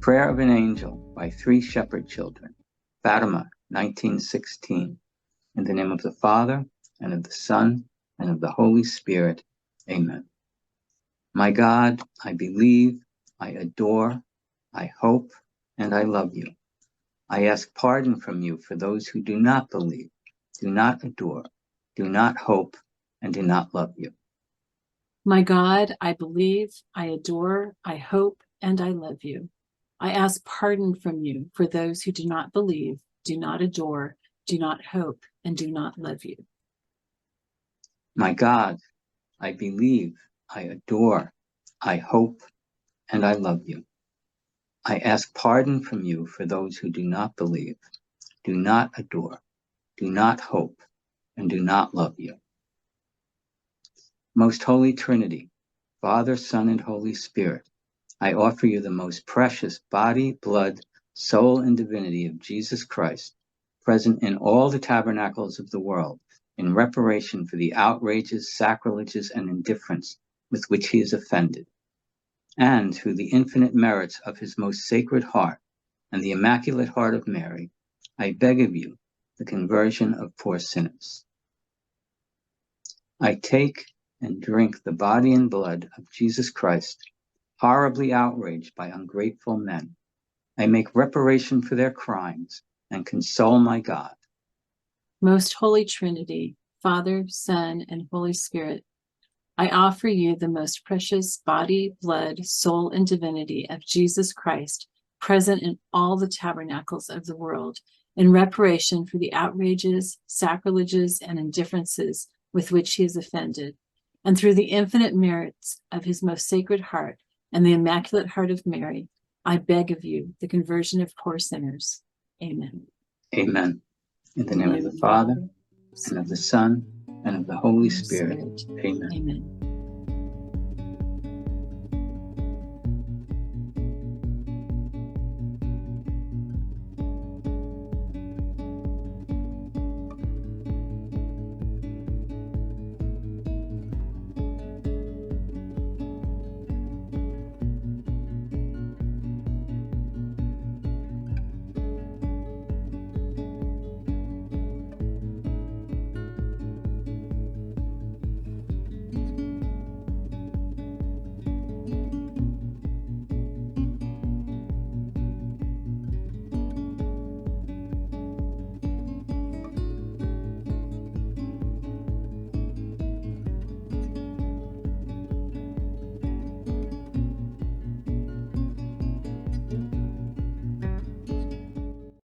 Prayer of an Angel by 3 Shepherd Children, Fatima, 1916. In the name of the Father, and of the Son, and of the Holy Spirit. Amen. My God, I believe, I adore, I hope, and I love you. I ask pardon from you for those who do not believe, do not adore, do not hope, and do not love you. My God, I believe, I adore, I hope, and I love you. I ask pardon from you for those who do not believe, do not adore, do not hope, and do not love you. My God, I believe, I adore, I hope, and I love you. I ask pardon from you for those who do not believe, do not adore, do not hope, and do not love you. Most Holy Trinity, Father, Son, and Holy Spirit, I offer you the most precious body, blood, soul, and divinity of Jesus Christ, present in all the tabernacles of the world, in reparation for the outrages, sacrileges, and indifference with which he is offended. And through the infinite merits of his most sacred heart and the Immaculate Heart of Mary, I beg of you the conversion of poor sinners. I take and drink the body and blood of Jesus Christ, horribly outraged by ungrateful men. I make reparation for their crimes and console my God. Most Holy Trinity, Father, Son, and Holy Spirit, I offer you the most precious body, blood, soul, and divinity of Jesus Christ, present in all the tabernacles of the world, in reparation for the outrages, sacrileges, and indifferences with which he is offended, and through the infinite merits of his most sacred heart and the Immaculate Heart of Mary, I beg of you the conversion of poor sinners. Amen. Amen. In the name of the Father, and of the Son, and of the Holy Spirit. Amen. Amen.